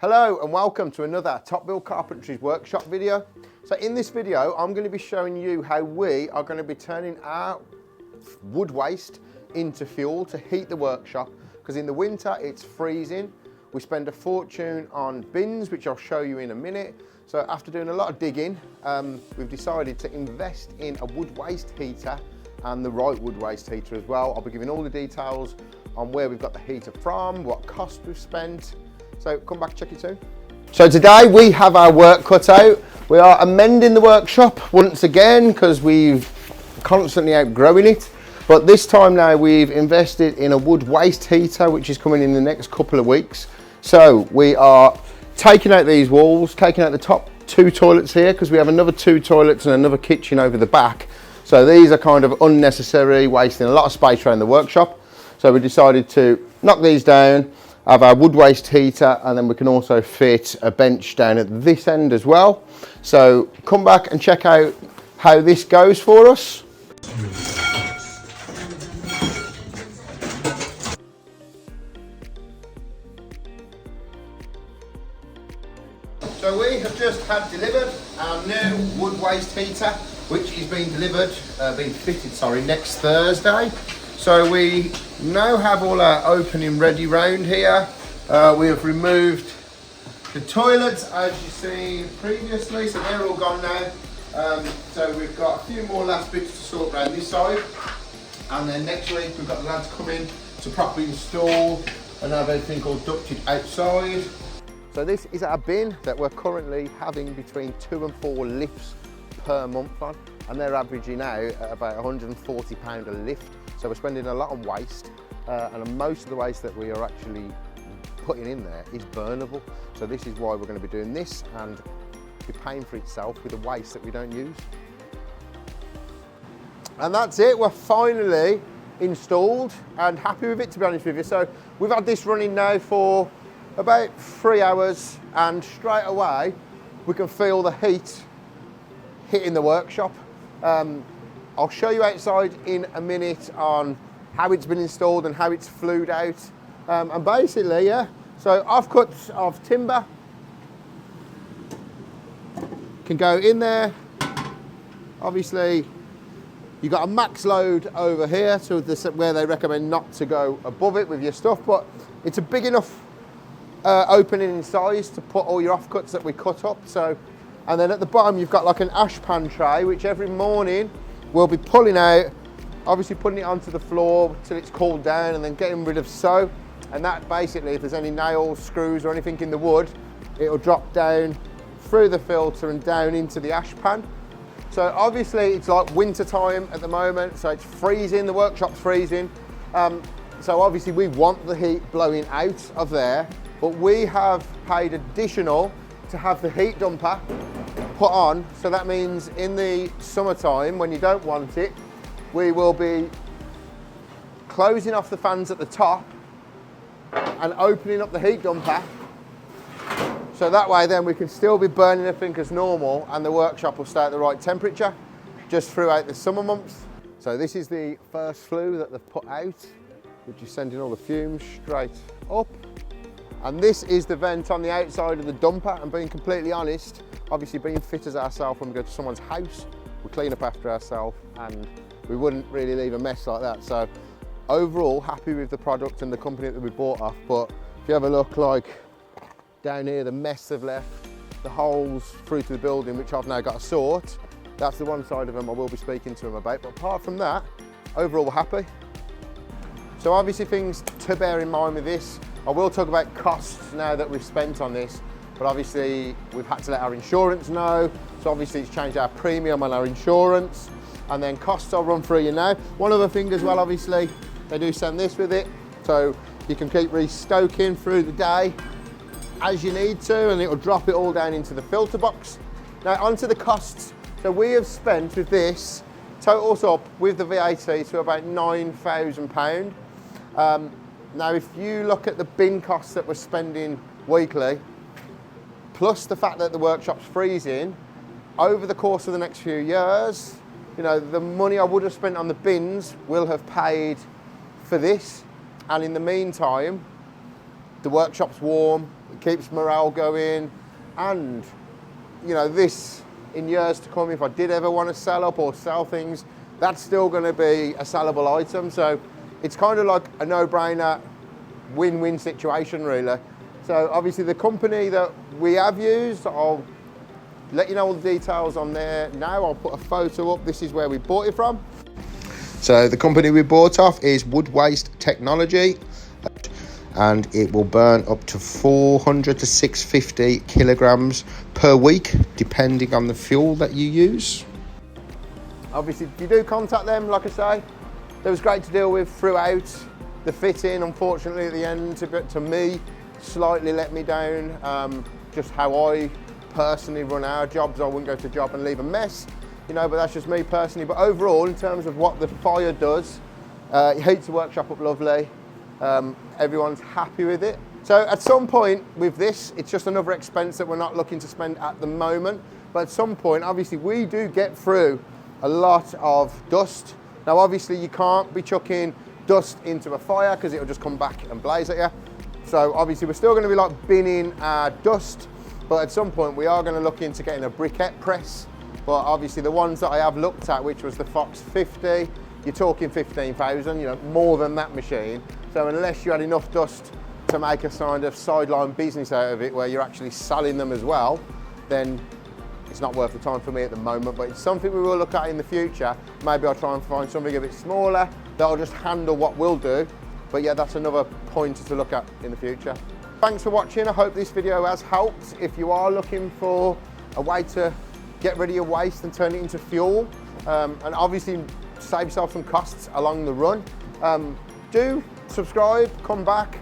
Hello and welcome to another TopBuild Carpentry's workshop video. So in this video, I'm going to be showing you how we are going to be turning our wood waste into fuel to heat the workshop, because in the winter it's freezing. We spend a fortune on bins, which I'll show you in a minute. So after doing a lot of digging, we've decided to invest in a wood waste heater and the right wood waste heater as well. I'll be giving all the details on where we've got the heater from, what cost we've spent. So come back, check it soon. So today we have our work cut out. We are amending the workshop once again because we've constantly outgrowing it. But this time now we've invested in a wood waste heater, which is coming in the next couple of weeks. So we are taking out these walls, taking out the top 2 toilets here, because we have another 2 toilets and another kitchen over the back. So these are kind of unnecessary, wasting a lot of space around the workshop. So we decided to knock these down, have our wood waste heater, and then we can also fit a bench down at this end as well. So come back and check out how this goes for us. So we have just had delivered our new wood waste heater, which is being fitted next Thursday. So we now have all our opening ready round here. We have removed the toilets as you've seen previously, so they're all gone now. So we've got a few more last bits to sort around this side, and then next week we've got the lads come in to properly install and have everything all ducted outside. So this is our bin that we're currently having between 2 and 4 lifts per month on, and they're averaging out at about £140 a lift. So we're spending a lot on waste, and most of the waste that we are actually putting in there is burnable. So this is why we're going to be doing this and be paying for itself with the waste that we don't use. And that's it, we're finally installed and happy with it, to be honest with you. So we've had this running now for about 3 hours, and straight away we can feel the heat hitting the workshop. I'll show you outside in a minute on how it's been installed and how it's flued out. And basically, yeah, so offcuts of timber can go in there. Obviously, you've got a max load over here, so this where they recommend not to go above it with your stuff, but it's a big enough opening in size to put all your offcuts that we cut up. So, and then at the bottom you've got like an ash pan tray, which every morning we'll be pulling out, obviously putting it onto the floor till it's cooled down, and then getting rid of soap. And that basically, if there's any nails, screws or anything in the wood, it'll drop down through the filter and down into the ash pan. So obviously it's like winter time at the moment, so it's freezing, the workshop's freezing. So obviously we want the heat blowing out of there, but we have paid additional to have the heat dumper put on. So that means in the summertime, when you don't want it, we will be closing off the fans at the top and opening up the heat dumper. So that way then we can still be burning everything as normal, and the workshop will stay at the right temperature just throughout the summer months. So this is the first flue that they've put out, which is sending all the fumes straight up. And this is the vent on the outside of the dumper. And being completely honest, obviously being fitters ourselves, when we go to someone's house, we clean up after ourselves, and we wouldn't really leave a mess like that. So overall, happy with the product and the company that we bought off. But if you have a look, like down here, the mess they've left, the holes through to the building, which I've now got to sort. That's the one side of them I will be speaking to them about. But apart from that, overall we're happy. So obviously things to bear in mind with this, I will talk about costs now that we've spent on this, but obviously we've had to let our insurance know. So obviously it's changed our premium on our insurance, and then costs I'll run through you now. One other thing as well, obviously, they do send this with it, so you can keep restoking through the day as you need to, and it'll drop it all down into the filter box. Now onto the costs. So we have spent with this, totals up with the VAT to about £9,000. Now if you look at the bin costs that we're spending weekly, plus the fact that the workshop's freezing, over the course of the next few years, you know, the money I would have spent on the bins will have paid for this. And in the meantime, the workshop's warm, it keeps morale going, and you know, this in years to come, if I did ever want to sell up or sell things, that's still going to be a sellable item. So it's kind of like a no-brainer, win-win situation really. So obviously the company that we have used, I'll let you know all the details on there now. I'll put a photo up. This is where we bought it from. So the company we bought off is Wood Waste Technology, and it will burn up to 400 to 650 kilograms per week, depending on the fuel that you use. Obviously, if you do contact them, like I say, it was great to deal with throughout. The fitting, unfortunately, at the end, to me, slightly let me down. Just how I personally run our jobs, I wouldn't go to a job and leave a mess, you know, but that's just me personally. But overall, in terms of what the fire does, it heats the workshop up lovely. Everyone's happy with it. So at some point with this, it's just another expense that we're not looking to spend at the moment. But at some point, obviously, we do get through a lot of dust. Now, obviously, you can't be chucking dust into a fire because it'll just come back and blaze at you. So obviously, we're still going to be like binning our dust. But at some point, we are going to look into getting a briquette press. But obviously, the ones that I have looked at, which was the Fox 50, you're talking 15,000, you know, more than that machine. So unless you had enough dust to make a kind of sideline business out of it where you're actually selling them as well, then it's not worth the time for me at the moment. But it's something we will look at in the future. Maybe I'll try and find something a bit smaller that'll just handle what we'll do. But yeah, that's another pointer to look at in the future. Thanks for watching. I hope this video has helped. If you are looking for a way to get rid of your waste and turn it into fuel, and obviously save yourself some costs along the run, do subscribe, come back.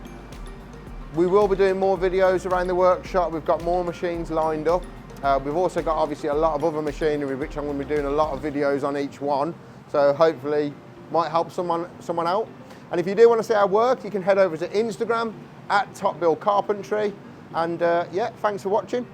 We will be doing more videos around the workshop. We've got more machines lined up. We've also got obviously a lot of other machinery, which I'm going to be doing a lot of videos on each one. So hopefully might help someone out. And if you do want to see our work, you can head over to Instagram at TopBuild Carpentry. And yeah, thanks for watching.